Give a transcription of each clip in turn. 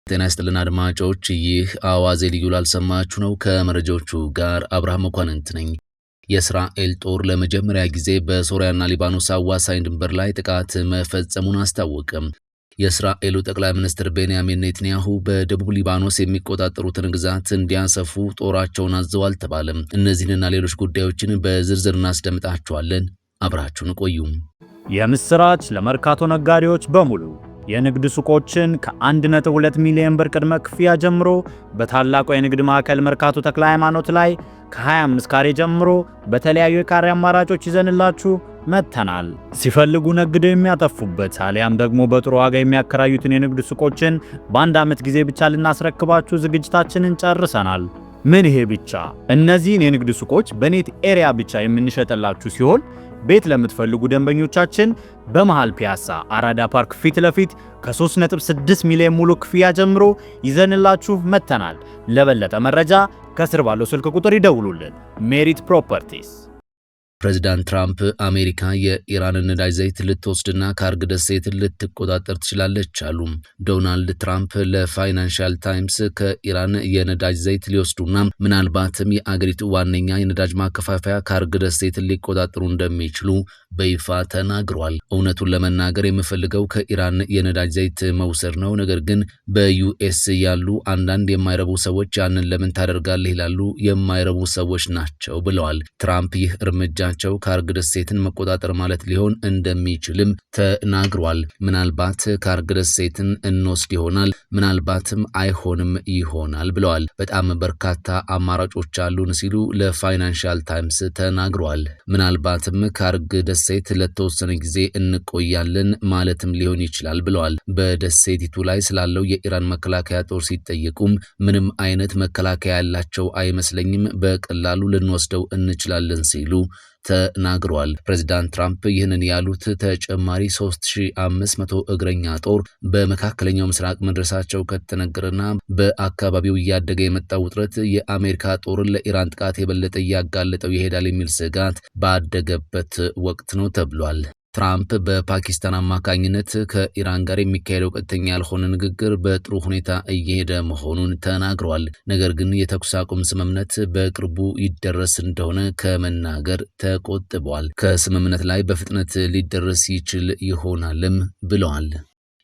ጤና ይስጥልን አድማጮች፣ ይህ አዋዜ ልዩ ላልሰማችሁ ነው። ከመረጃዎቹ ጋር አብርሃም መኳንንት ነኝ። የእስራኤል ጦር ለመጀመሪያ ጊዜ በሶሪያና ሊባኖስ አዋሳኝ ድንበር ላይ ጥቃት መፈጸሙን አስታወቀ። የእስራኤሉ ጠቅላይ ሚኒስትር ቤንያሚን ኔታንያሁ በደቡብ ሊባኖስ የሚቆጣጠሩትን ግዛት እንዲያሰፉ ጦራቸውን አዘዋል ተባለ። እነዚህንና ሌሎች ጉዳዮችን በዝርዝር እናስደምጣችኋለን። አብራችሁን ቆዩ። የምስራች ለመርካቶ ነጋዴዎች በሙሉ የንግድ ሱቆችን ከ1.2 ሚሊዮን ብር ቅድመ ክፍያ ጀምሮ በታላቁ የንግድ ማዕከል መርካቶ ተክለ ሃይማኖት ላይ ከ25 ካሬ ጀምሮ በተለያዩ የካሬ አማራጮች ይዘንላችሁ መጥተናል። ሲፈልጉ ነግደው የሚያተርፉበት አሊያም ደግሞ በጥሩ ዋጋ የሚያከራዩትን የንግድ ሱቆችን በአንድ ዓመት ጊዜ ብቻ ልናስረክባችሁ ዝግጅታችንን ጨርሰናል። ምን ይሄ ብቻ! እነዚህን የንግድ ሱቆች በኔት ኤሪያ ብቻ የምንሸጥላችሁ ሲሆን ቤት ለምትፈልጉ ደንበኞቻችን በመሃል ፒያሳ አራዳ ፓርክ ፊት ለፊት ከ3.6 ሚሊዮን ሙሉ ክፍያ ጀምሮ ይዘንላችሁ መጥተናል። ለበለጠ መረጃ ከስር ባለው ስልክ ቁጥር ይደውሉልን። ሜሪት ፕሮፐርቲስ። ፕሬዚዳንት ትራምፕ አሜሪካ የኢራንን ነዳጅ ዘይት ልትወስድና ካርግ ደሴትን ልትቆጣጠር ትችላለች አሉ። ዶናልድ ትራምፕ ለፋይናንሻል ታይምስ ከኢራን የነዳጅ ዘይት ሊወስዱና ምናልባትም የአገሪቱ ዋነኛ የነዳጅ ማከፋፈያ ካርግ ደሴትን ሊቆጣጠሩ እንደሚችሉ በይፋ ተናግሯል። እውነቱን ለመናገር የምፈልገው ከኢራን የነዳጅ ዘይት መውሰድ ነው፣ ነገር ግን በዩኤስ ያሉ አንዳንድ የማይረቡ ሰዎች ያንን ለምን ታደርጋለህ ይላሉ። የማይረቡ ሰዎች ናቸው ብለዋል ትራምፕ። ይህ እርምጃ ካርግ ደሴትን መቆጣጠር ማለት ሊሆን እንደሚችልም ተናግሯል። ምናልባት ካርግ ደሴትን እንወስድ ይሆናል፣ ምናልባትም አይሆንም ይሆናል ብለዋል። በጣም በርካታ አማራጮች አሉን ሲሉ ለፋይናንሻል ታይምስ ተናግሯል። ምናልባትም ካርግ ደሴት ለተወሰነ ጊዜ እንቆያለን ማለትም ሊሆን ይችላል ብለዋል። በደሴቲቱ ላይ ስላለው የኢራን መከላከያ ጦር ሲጠየቁም ምንም አይነት መከላከያ ያላቸው አይመስለኝም፣ በቀላሉ ልንወስደው እንችላለን ሲሉ ተናግሯል። ፕሬዚዳንት ትራምፕ ይህንን ያሉት ተጨማሪ 3500 እግረኛ ጦር በመካከለኛው ምስራቅ መድረሳቸው ከተነገረና በአካባቢው እያደገ የመጣው ውጥረት የአሜሪካ ጦርን ለኢራን ጥቃት የበለጠ እያጋለጠው ይሄዳል የሚል ስጋት ባደገበት ወቅት ነው ተብሏል። ትራምፕ በፓኪስታን አማካኝነት ከኢራን ጋር የሚካሄደው ቀጥተኛ ያልሆነ ንግግር በጥሩ ሁኔታ እየሄደ መሆኑን ተናግረዋል። ነገር ግን የተኩስ አቁም ስምምነት በቅርቡ ይደረስ እንደሆነ ከመናገር ተቆጥበዋል። ከስምምነት ላይ በፍጥነት ሊደረስ ይችል ይሆናልም ብለዋል።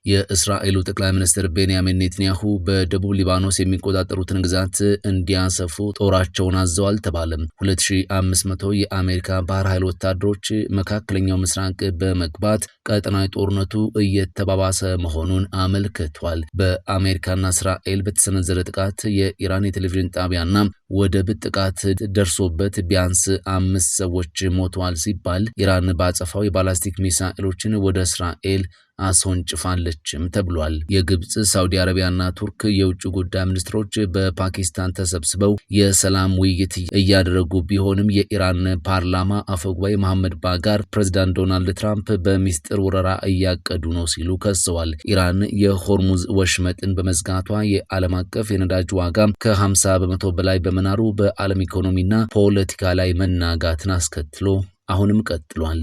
የእስራኤሉ ጠቅላይ ሚኒስትር ቤንያሚን ኔታንያሁ በደቡብ ሊባኖስ የሚቆጣጠሩትን ግዛት እንዲያሰፉ ጦራቸውን አዘዋል ተባለ። 2500 የአሜሪካ ባህር ኃይል ወታደሮች መካከለኛው ምስራቅ በመግባት ቀጠናዊ ጦርነቱ እየተባባሰ መሆኑን አመልክቷል። በአሜሪካና እስራኤል በተሰነዘረ ጥቃት የኢራን የቴሌቪዥን ጣቢያና ወደብ ጥቃት ደርሶበት ቢያንስ 5 ሰዎች ሞተዋል ሲባል ኢራን ባጸፋው የባላስቲክ ሚሳኤሎችን ወደ እስራኤል አስወንጭፋለችም ተብሏል። የግብጽ፣ ሳውዲ አረቢያና ቱርክ የውጭ ጉዳይ ሚኒስትሮች በፓኪስታን ተሰብስበው የሰላም ውይይት እያደረጉ ቢሆንም የኢራን ፓርላማ አፈጉባኤ መሐመድ ባጋር ፕሬዝዳንት ዶናልድ ትራምፕ በሚስጥር ወረራ እያቀዱ ነው ሲሉ ከሰዋል። ኢራን የሆርሙዝ ወሽመጥን በመዝጋቷ የዓለም አቀፍ የነዳጅ ዋጋ ከ50 በመቶ በላይ በመናሩ በዓለም ኢኮኖሚና ፖለቲካ ላይ መናጋትን አስከትሎ አሁንም ቀጥሏል።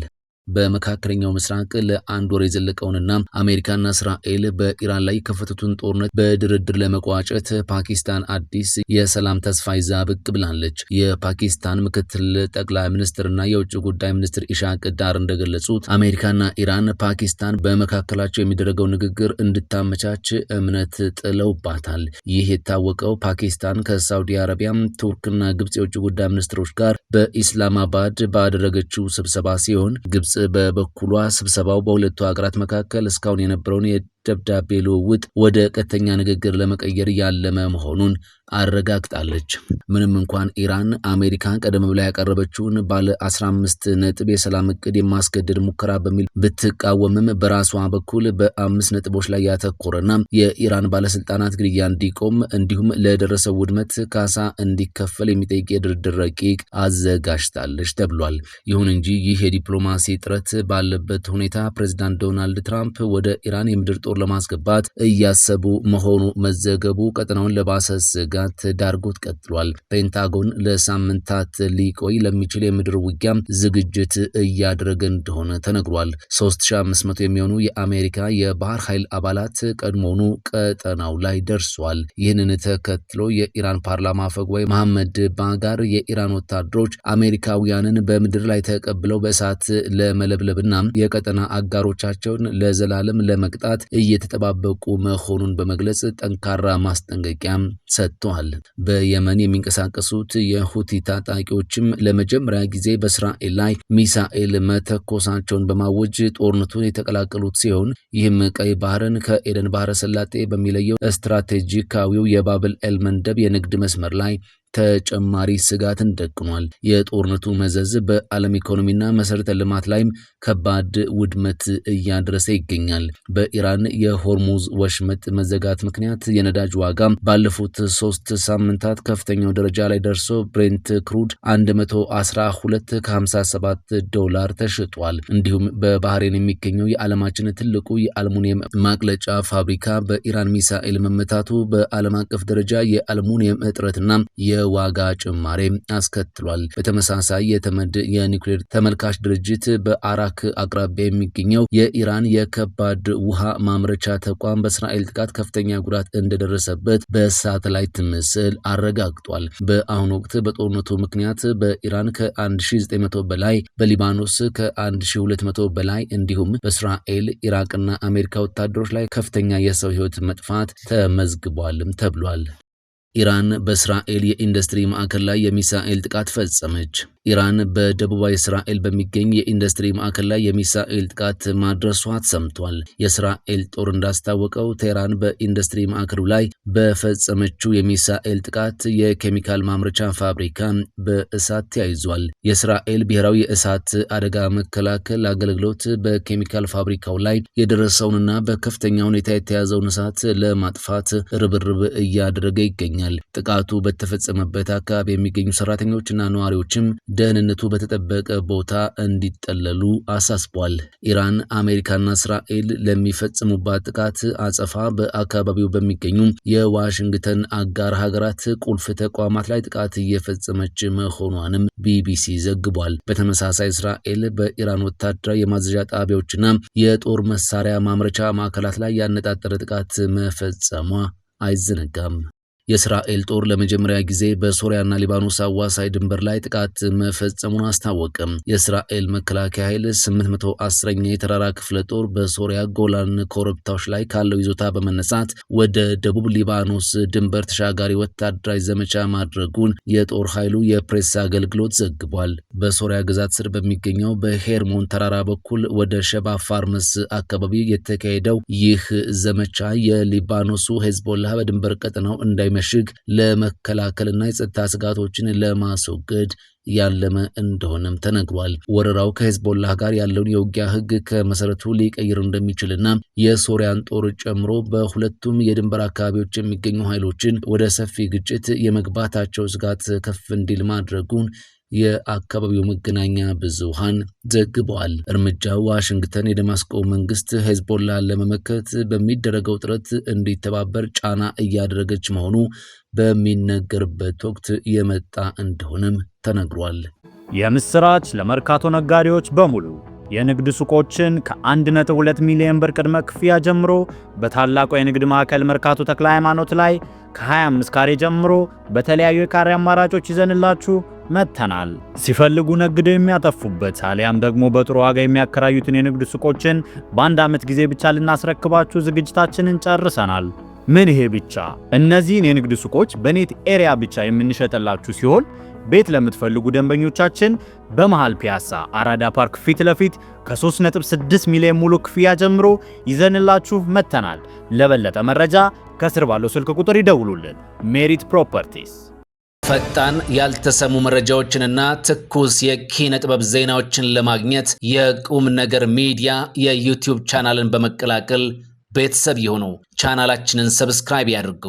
በመካከለኛው ምስራቅ ለአንድ ወር የዘለቀውንና አሜሪካና እስራኤል በኢራን ላይ የከፈቱትን ጦርነት በድርድር ለመቋጨት ፓኪስታን አዲስ የሰላም ተስፋ ይዛ ብቅ ብላለች። የፓኪስታን ምክትል ጠቅላይ ሚኒስትርና የውጭ ጉዳይ ሚኒስትር ኢሻቅ ዳር እንደገለጹት አሜሪካና ኢራን ፓኪስታን በመካከላቸው የሚደረገው ንግግር እንድታመቻች እምነት ጥለውባታል። ይህ የታወቀው ፓኪስታን ከሳውዲ አረቢያ፣ ቱርክና ግብጽ የውጭ ጉዳይ ሚኒስትሮች ጋር በኢስላማባድ ባደረገችው ስብሰባ ሲሆን ግብጽ በበኩሏ ስብሰባው በሁለቱ ሀገራት መካከል እስካሁን የነበረውን ደብዳቤ ልውውጥ ወደ ቀጥተኛ ንግግር ለመቀየር ያለመ መሆኑን አረጋግጣለች። ምንም እንኳን ኢራን አሜሪካ ቀደም ብላ ያቀረበችውን ባለ 15 ነጥብ የሰላም እቅድ የማስገደድ ሙከራ በሚል ብትቃወምም በራሷ በኩል በ5 ነጥቦች ላይ ያተኮረና የኢራን ባለስልጣናት ግድያ እንዲቆም እንዲሁም ለደረሰው ውድመት ካሳ እንዲከፈል የሚጠይቅ የድርድር ረቂቅ አዘጋጅታለች ተብሏል። ይሁን እንጂ ይህ የዲፕሎማሲ ጥረት ባለበት ሁኔታ ፕሬዝዳንት ዶናልድ ትራምፕ ወደ ኢራን የምድር ጦር ለማስገባት እያሰቡ መሆኑ መዘገቡ ቀጠናውን ለባሰ ስጋት ዳርጎት ቀጥሏል። ፔንታጎን ለሳምንታት ሊቆይ ለሚችል የምድር ውጊያ ዝግጅት እያደረገ እንደሆነ ተነግሯል። 3500 የሚሆኑ የአሜሪካ የባህር ኃይል አባላት ቀድሞውኑ ቀጠናው ላይ ደርሷል። ይህንን ተከትሎ የኢራን ፓርላማ አፈጉባኤ መሐመድ ባጋር የኢራን ወታደሮች አሜሪካውያንን በምድር ላይ ተቀብለው በእሳት ለመለብለብና የቀጠና አጋሮቻቸውን ለዘላለም ለመቅጣት እየተጠባበቁ መሆኑን በመግለጽ ጠንካራ ማስጠንቀቂያ ሰጥተዋል። በየመን የሚንቀሳቀሱት የሁቲ ታጣቂዎችም ለመጀመሪያ ጊዜ በእስራኤል ላይ ሚሳኤል መተኮሳቸውን በማወጅ ጦርነቱን የተቀላቀሉት ሲሆን ይህም ቀይ ባህርን ከኤደን ባህረ ሰላጤ በሚለየው ስትራቴጂካዊው የባብል ኤል መንደብ የንግድ መስመር ላይ ተጨማሪ ስጋትን ደቅኗል። የጦርነቱ መዘዝ በዓለም ኢኮኖሚና መሰረተ ልማት ላይም ከባድ ውድመት እያደረሰ ይገኛል። በኢራን የሆርሙዝ ወሽመጥ መዘጋት ምክንያት የነዳጅ ዋጋ ባለፉት 3 ሳምንታት ከፍተኛው ደረጃ ላይ ደርሶ ብሬንት ክሩድ 112.57 ዶላር ተሽጧል። እንዲሁም በባህሬን የሚገኘው የዓለማችን ትልቁ የአልሙኒየም ማቅለጫ ፋብሪካ በኢራን ሚሳኤል መመታቱ በዓለም አቀፍ ደረጃ የአልሙኒየም እጥረትና የዋጋ ጭማሬ አስከትሏል። በተመሳሳይ የተመድ የኒውክሌር ተመልካች ድርጅት በአራክ አቅራቢያ የሚገኘው የኢራን የከባድ ውሃ ማምረቻ ተቋም በእስራኤል ጥቃት ከፍተኛ ጉዳት እንደደረሰበት በሳተላይት ምስል አረጋግጧል። በአሁኑ ወቅት በጦርነቱ ምክንያት በኢራን ከ1900 በላይ፣ በሊባኖስ ከ1200 በላይ እንዲሁም በእስራኤል ኢራቅና አሜሪካ ወታደሮች ላይ ከፍተኛ የሰው ሕይወት መጥፋት ተመዝግቧልም ተብሏል። ኢራን በእስራኤል የኢንዱስትሪ ማዕከል ላይ የሚሳኤል ጥቃት ፈጸመች። ኢራን በደቡባዊ እስራኤል በሚገኝ የኢንዱስትሪ ማዕከል ላይ የሚሳኤል ጥቃት ማድረሷ ተሰምቷል። የእስራኤል ጦር እንዳስታወቀው ቴህራን በኢንዱስትሪ ማዕከሉ ላይ በፈጸመችው የሚሳኤል ጥቃት የኬሚካል ማምረቻ ፋብሪካ በእሳት ተያይዟል። የእስራኤል ብሔራዊ የእሳት አደጋ መከላከል አገልግሎት በኬሚካል ፋብሪካው ላይ የደረሰውንና በከፍተኛ ሁኔታ የተያዘውን እሳት ለማጥፋት ርብርብ እያደረገ ይገኛል። ጥቃቱ በተፈጸመበት አካባቢ የሚገኙ ሰራተኞችና ነዋሪዎችም ደህንነቱ በተጠበቀ ቦታ እንዲጠለሉ አሳስቧል። ኢራን አሜሪካና እስራኤል ለሚፈጽሙባት ጥቃት አጸፋ በአካባቢው በሚገኙ የዋሽንግተን አጋር ሀገራት ቁልፍ ተቋማት ላይ ጥቃት እየፈጸመች መሆኗንም ቢቢሲ ዘግቧል። በተመሳሳይ እስራኤል በኢራን ወታደራዊ የማዘዣ ጣቢያዎችና የጦር መሳሪያ ማምረቻ ማዕከላት ላይ ያነጣጠረ ጥቃት መፈጸሟ አይዘነጋም። የእስራኤል ጦር ለመጀመሪያ ጊዜ በሶሪያና ሊባኖስ አዋሳኝ ድንበር ላይ ጥቃት መፈጸሙን አስታወቀም። የእስራኤል መከላከያ ኃይል 810ኛ የተራራ ክፍለ ጦር በሶሪያ ጎላን ኮረብታዎች ላይ ካለው ይዞታ በመነሳት ወደ ደቡብ ሊባኖስ ድንበር ተሻጋሪ ወታደራዊ ዘመቻ ማድረጉን የጦር ኃይሉ የፕሬስ አገልግሎት ዘግቧል። በሶሪያ ግዛት ስር በሚገኘው በሄርሞን ተራራ በኩል ወደ ሸባ ፋርመስ አካባቢ የተካሄደው ይህ ዘመቻ የሊባኖሱ ሄዝቦላህ በድንበር ቀጠናው እንዳይመሽግ ለመከላከልና የጸጥታ ስጋቶችን ለማስወገድ ያለመ እንደሆነም ተነግሯል። ወረራው ከሄዝቦላህ ጋር ያለውን የውጊያ ሕግ ከመሰረቱ ሊቀይር እንደሚችልና የሶሪያን ጦር ጨምሮ በሁለቱም የድንበር አካባቢዎች የሚገኙ ኃይሎችን ወደ ሰፊ ግጭት የመግባታቸው ስጋት ከፍ እንዲል ማድረጉን የአካባቢው መገናኛ ብዙሃን ዘግበዋል። እርምጃው ዋሽንግተን የደማስቆ መንግስት ሄዝቦላህን ለመመከት በሚደረገው ጥረት እንዲተባበር ጫና እያደረገች መሆኑ በሚነገርበት ወቅት የመጣ እንደሆነም ተነግሯል። የምስራች ለመርካቶ ነጋዴዎች በሙሉ የንግድ ሱቆችን ከ1.2 ሚሊዮን ብር ቅድመ ክፍያ ጀምሮ በታላቁ የንግድ ማዕከል መርካቶ ተክለ ሃይማኖት ላይ ከ25 ካሬ ጀምሮ በተለያዩ የካሬ አማራጮች ይዘንላችሁ መተናል። ሲፈልጉ ነግደው የሚያተርፉበት አሊያም ደግሞ በጥሩ ዋጋ የሚያከራዩትን የንግድ ሱቆችን በአንድ ዓመት ጊዜ ብቻ ልናስረክባችሁ ዝግጅታችንን ጨርሰናል። ምን ይሄ ብቻ! እነዚህን የንግድ ሱቆች በኔት ኤሪያ ብቻ የምንሸጥላችሁ ሲሆን ቤት ለምትፈልጉ ደንበኞቻችን በመሃል ፒያሳ አራዳ ፓርክ ፊት ለፊት ከ3.6 ሚሊዮን ሙሉ ክፍያ ጀምሮ ይዘንላችሁ መተናል። ለበለጠ መረጃ ከስር ባለው ስልክ ቁጥር ይደውሉልን። ሜሪት ፕሮፐርቲስ። ፈጣን ያልተሰሙ መረጃዎችንና ትኩስ የኪነ ጥበብ ዜናዎችን ለማግኘት የቁም ነገር ሚዲያ የዩቲዩብ ቻናልን በመቀላቀል ቤተሰብ ይሁኑ። ቻናላችንን ሰብስክራይብ ያድርጉ።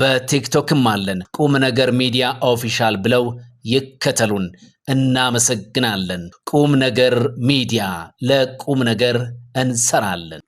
በቲክቶክም አለን። ቁም ነገር ሚዲያ ኦፊሻል ብለው ይከተሉን። እናመሰግናለን። ቁም ነገር ሚዲያ፣ ለቁም ነገር እንሰራለን።